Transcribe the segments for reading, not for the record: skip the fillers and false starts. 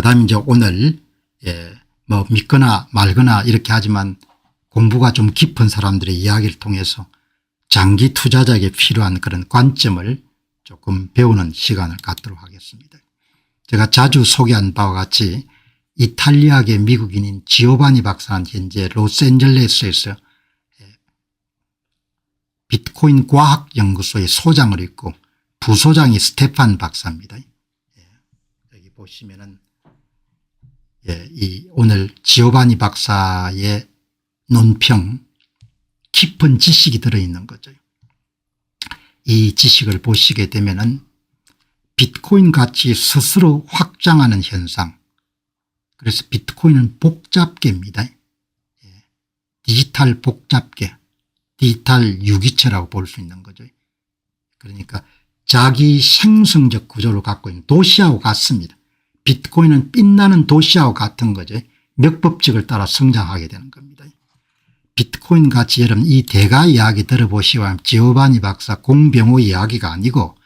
그다음에 이제 오늘 뭐 믿거나 말거나 이렇게 하지만 공부가 좀 깊은 사람들의 이야기를 통해서 장기 투자자에게 필요한 그런 관점을 조금 배우는 시간을 갖도록 하겠습니다. 제가 자주 소개한 바와 같이 이탈리아계 미국인인 지오바니 박사는 현재 로스앤젤레스에서 비트코인 과학연구소의 소장을 있고 부소장이 스테판 박사입니다. 여기 보시면은 이 오늘 지오바니 박사의 논평 깊은 지식이 들어있는 거죠. 이 지식을 보시게 되면은 비트코인 가치 스스로 확장하는 현상. 그래서 비트코인은 복잡계입니다. 디지털 복잡계, 디지털 유기체라고 볼 수 있는 거죠. 그러니까 자기 생성적 구조를 갖고 있는 도시하고 같습니다. 비트코인은 빛나는 도시하고 같은 거죠. 몇 법칙을 따라 성장하게 되는 겁니다. 비트코인 같이 여러분 이 대가 이야기 들어보시고 지오바니 박사 공병호 이야기가 아니고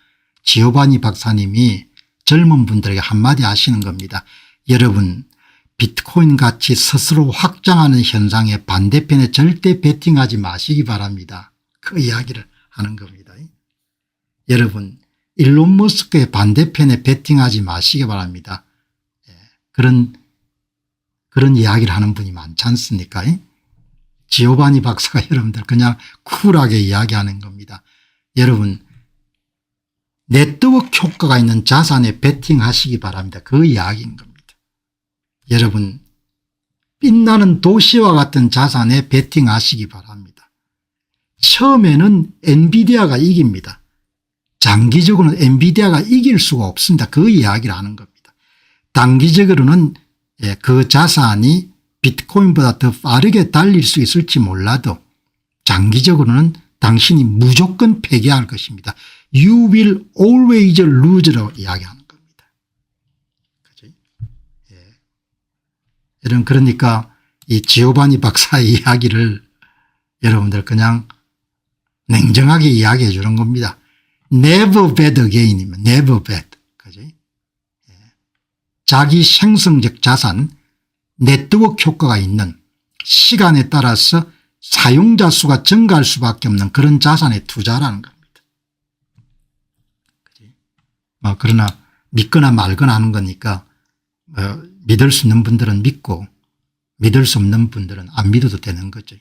지오바니 박사님이 젊은 분들에게 한마디 하시는 겁니다. 여러분 비트코인 같이 스스로 확장하는 현상의 반대편에 절대 베팅하지 마시기 바랍니다. 그 이야기를 하는 겁니다. 여러분 일론 머스크의 반대편에 베팅하지 마시기 바랍니다. 그런 이야기를 하는 분이 많지 않습니까? 지오바니 박사가 여러분들 그냥 쿨하게 이야기하는 겁니다. 여러분 네트워크 효과가 있는 자산에 베팅하시기 바랍니다. 그 이야기인 겁니다. 여러분 빛나는 도시와 같은 자산에 베팅하시기 바랍니다. 처음에는 엔비디아가 이깁니다. 장기적으로는 엔비디아가 이길 수가 없습니다. 그 이야기를 하는 겁니다. 단기적으로는 그 자산이 비트코인보다 더 빠르게 달릴 수 있을지 몰라도 장기적으로는 당신이 무조건 패배할 것입니다. You will always lose라고 이야기하는 겁니다. 그죠? 여러분 그러니까 이 지오바니 박사의 이야기를 여러분들 그냥 냉정하게 이야기해 주는 겁니다. Never bet again이면 never bet. 그죠? 자기 생성적 자산 네트워크 효과가 있는 시간에 따라서 사용자 수가 증가할 수밖에 없는 그런 자산에 투자라는 겁니다. 그러나 믿거나 말거나 하는 거니까 믿을 수 있는 분들은 믿고 믿을 수 없는 분들은 안 믿어도 되는 거죠.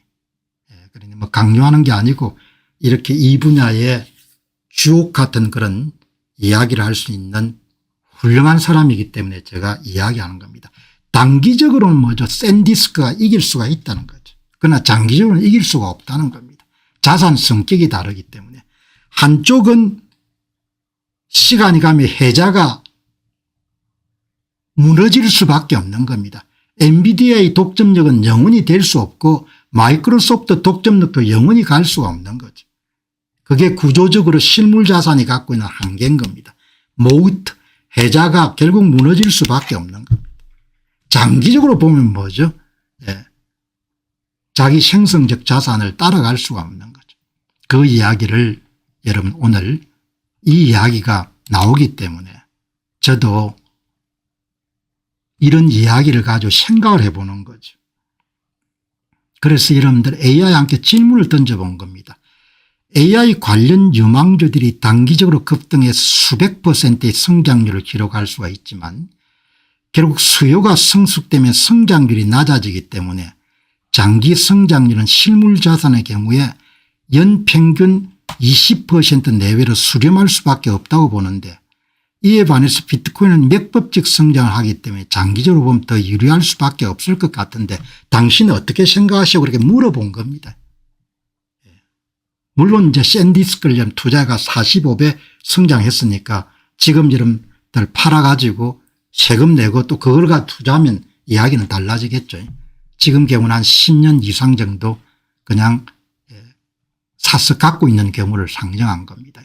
그러니 뭐 강요하는 게 아니고 이렇게 이 분야의 주옥 같은 그런 이야기를 할 수 있는 훌륭한 사람이기 때문에 제가 이야기하는 겁니다. 단기적으로는 뭐죠? 샌디스크가 이길 수가 있다는 거죠. 그러나 장기적으로는 이길 수가 없다는 겁니다. 자산 성격이 다르기 때문에 한쪽은 시간이 가면 해자가 무너질 수밖에 없는 겁니다. 엔비디아의 독점력은 영원히 될 수 없고 마이크로소프트 독점력도 영원히 갈 수가 없는 거죠. 그게 구조적으로 실물 자산이 갖고 있는 한계인 겁니다. 모트, 해자가 결국 무너질 수밖에 없는 겁니다. 장기적으로 보면 뭐죠? 자기 생성적 자산을 따라갈 수가 없는 거죠. 그 이야기를 여러분 오늘 이 이야기가 나오기 때문에 저도 이런 이야기를 가지고 생각을 해보는 거죠. 그래서 여러분들 AI와 함께 질문을 던져본 겁니다. AI 관련 유망주들이 단기적으로 급등해서 수백 %의 성장률을 기록할 수가 있지만 결국 수요가 성숙되면 성장률이 낮아지기 때문에 장기 성장률은 실물 자산의 경우에 연평균 20% 내외로 수렴할 수밖에 없다고 보는데 이에 반해서 비트코인은 맥법적 성장을 하기 때문에 장기적으로 보면 더 유리할 수밖에 없을 것 같은데 당신은 어떻게 생각하시고 그렇게 물어본 겁니다. 물론 이제 샌디스크를 투자가 45배 성장했으니까 지금 여러분들 팔아가지고 세금 내고 또 그걸 가 투자하면 이야기는 달라지겠죠. 지금 경우는 한 10년 이상 정도 그냥 사서 갖고 있는 경우를 상정한 겁니다.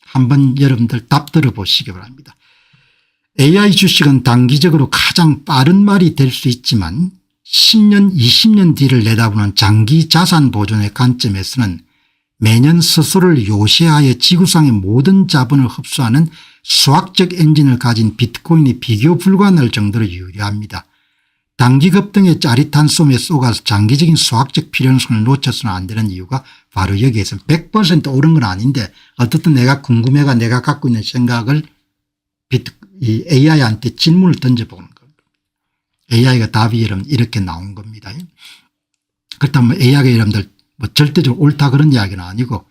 한번 여러분들 답 들어보시기 바랍니다. AI 주식은 단기적으로 가장 빠른 말이 될 수 있지만 10년 20년 뒤를 내다보는 장기 자산 보존의 관점에서는 매년 스스로를 요새하여 지구상의 모든 자본을 흡수하는 수학적 엔진을 가진 비트코인이 비교 불가능할 정도로 유리합니다. 단기 급등의 짜릿한 솜에 쏘가서 장기적인 수학적 필요성을 놓쳐서는 안 되는 이유가 바로 여기에서 100% 옳은 건 아닌데 어떻든 내가 궁금해가 내가 갖고 있는 생각을 이 AI한테 질문을 던져보는 겁니다. AI가 답이 여러분 이렇게 나온 겁니다. 그렇다면 AI가 여러분들 뭐 절대적으로 옳다 그런 이야기는 아니고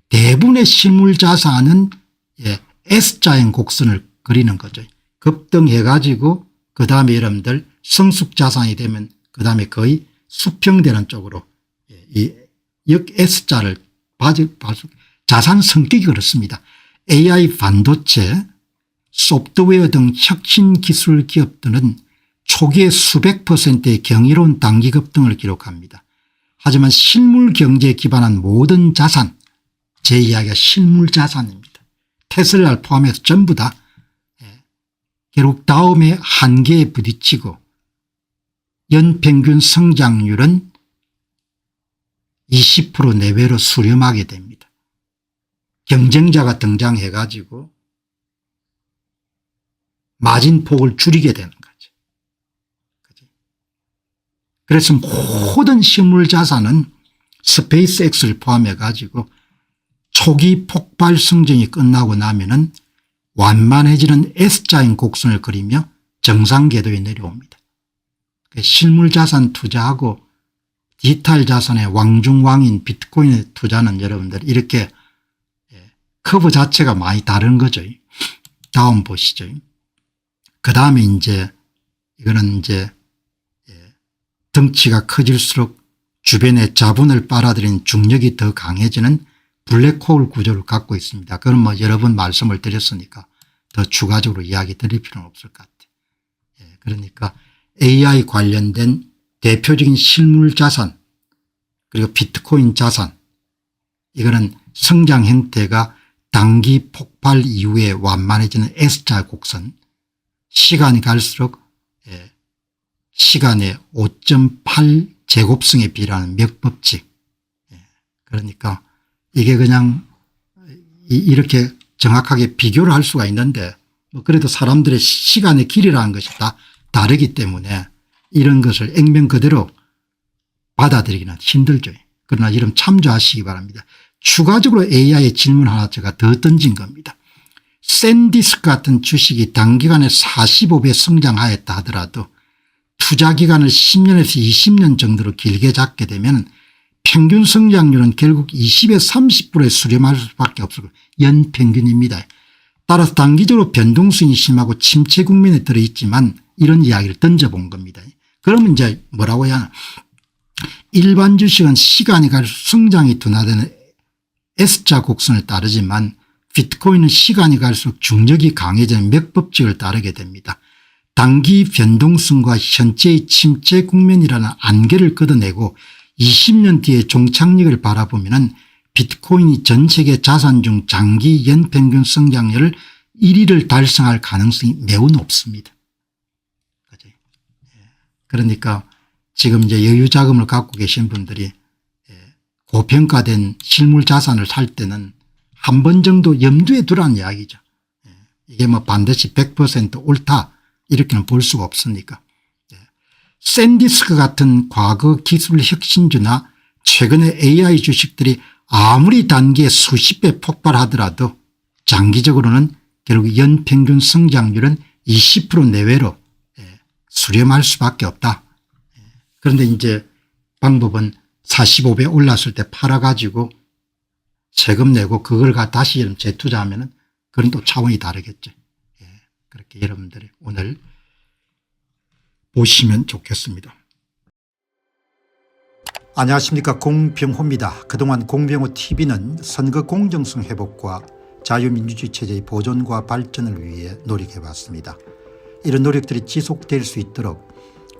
대부분의 실물 자산은 S자형 곡선을 그리는 거죠. 급등해 가지고 그다음에 여러분들 성숙 자산이 되면 그다음에 거의 수평되는 쪽으로 이 S자를 자산 성격이 그렇습니다. AI 반도체 소프트웨어 등 혁신 기술 기업들은 초기에 수백 %의 경이로운 단기 급등을 기록합니다. 하지만 실물 경제에 기반한 모든 자산, 제 이야기가 실물 자산입니다. 테슬라를 포함해서 전부 다 결국 다음에 한계에 부딪히고 연평균 성장률은 20% 내외로 수렴하게 됩니다. 경쟁자가 등장해 가지고 마진폭을 줄이게 되는 거죠. 그래서 모든 실물 자산은 스페이스X를 포함해 가지고 초기 폭발 성장이 끝나고 나면은 완만해지는 S자형 곡선을 그리며 정상 궤도에 내려옵니다. 실물 자산 투자하고 디지털 자산의 왕중왕인 비트코인의 투자는 여러분들 이렇게 커브 자체가 많이 다른 거죠. 다음 보시죠. 그 다음에 이제 이거는 이제 덩치가 커질수록 주변에 자본을 빨아들이는 중력이 더 강해지는 블랙홀 구조를 갖고 있습니다. 그건 뭐 여러 번 말씀을 드렸으니까 더 추가적으로 이야기 드릴 필요는 없을 것 같아요. 그러니까 AI 관련된 대표적인 실물 자산 그리고 비트코인 자산 이거는 성장 형태가 단기 폭발 이후에 완만해지는 S자 곡선 시간이 갈수록 시간의 5.8 제곱승에 비례하는 멱법칙 그러니까 이게 그냥 이렇게 정확하게 비교를 할 수가 있는데 뭐 그래도 사람들의 시간의 길이라는 것이 다 다르기 때문에 이런 것을 액면 그대로 받아들이기는 힘들죠. 그러나 이런 참조하시기 바랍니다. 추가적으로 AI의 질문 하나 제가 더 던진 겁니다. 샌디스크 같은 주식이 단기간에 45배 성장하였다 하더라도 투자 기간을 10년에서 20년 정도로 길게 잡게 되면 평균 성장률은 결국 20에서 30%에 수렴할 수밖에 없고 연평균입니다. 따라서 단기적으로 변동성이 심하고 침체 국면에 들어있지만 이런 이야기를 던져본 겁니다. 그러면 이제 뭐라고 해야 하나. 일반 주식은 시간이 갈수록 성장이 둔화되는 S자 곡선을 따르지만 비트코인은 시간이 갈수록 중력이 강해지는 맥법칙을 따르게 됩니다. 단기 변동성과 현재의 침체 국면이라는 안개를 걷어내고 20년 뒤에 종착역을 바라보면 비트코인이 전 세계 자산 중 장기 연평균 성장률을 1위를 달성할 가능성이 매우 높습니다. 그러니까 지금 이제 여유 자금을 갖고 계신 분들이 고평가된 실물 자산을 살 때는 한 번 정도 염두에 두라는 이야기죠. 이게 뭐 반드시 100% 옳다 이렇게는 볼 수가 없으니까. 샌디스크 같은 과거 기술 혁신주나 최근의 AI 주식들이 아무리 단기에 수십 배 폭발하더라도 장기적으로는 결국 연평균 성장률은 20% 내외로 수렴할 수밖에 없다. 그런데 이제 방법은 45배 올랐을 때 팔아가지고 세금 내고 그걸 다시 재투자하면 그건 또 차원이 다르겠죠. 그렇게 여러분들이 오늘 보시면 좋겠습니다. 안녕하십니까, 공병호입니다. 그동안 공병호TV는 선거 공정성 회복과 자유민주주의 체제의 보존과 발전을 위해 노력해왔습니다. 이런 노력들이 지속될 수 있도록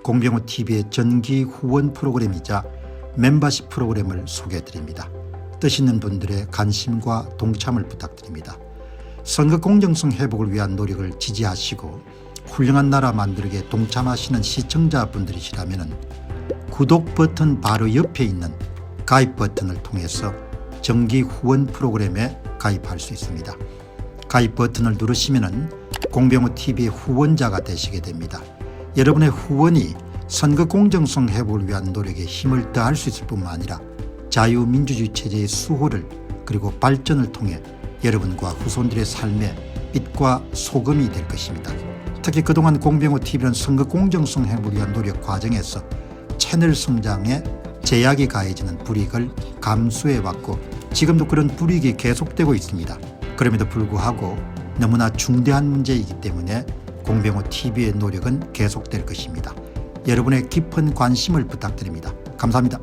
공병호TV의 정기 후원 프로그램이자 멤버십 프로그램을 소개해드립니다. 뜻 있는 분들의 관심과 동참을 부탁드립니다. 선거 공정성 회복을 위한 노력을 지지하시고 훌륭한 나라 만들기에 동참하시는 시청자분들이시라면 구독 버튼 바로 옆에 있는 가입 버튼을 통해서 정기 후원 프로그램에 가입할 수 있습니다. 가입 버튼을 누르시면 공병호TV의 후원자가 되시게 됩니다. 여러분의 후원이 선거 공정성 회복을 위한 노력에 힘을 더할 수 있을 뿐만 아니라 자유민주주의 체제의 수호를 그리고 발전을 통해 여러분과 후손들의 삶에 빛과 소금이 될 것입니다. 특히 그동안 공병호TV는 선거 공정성 회복을 위한 노력 과정에서 채널 성장에 제약이 가해지는 불이익을 감수해왔고 지금도 그런 불이익이 계속되고 있습니다. 그럼에도 불구하고 너무나 중대한 문제이기 때문에 공병호TV의 노력은 계속될 것입니다. 여러분의 깊은 관심을 부탁드립니다. 감사합니다.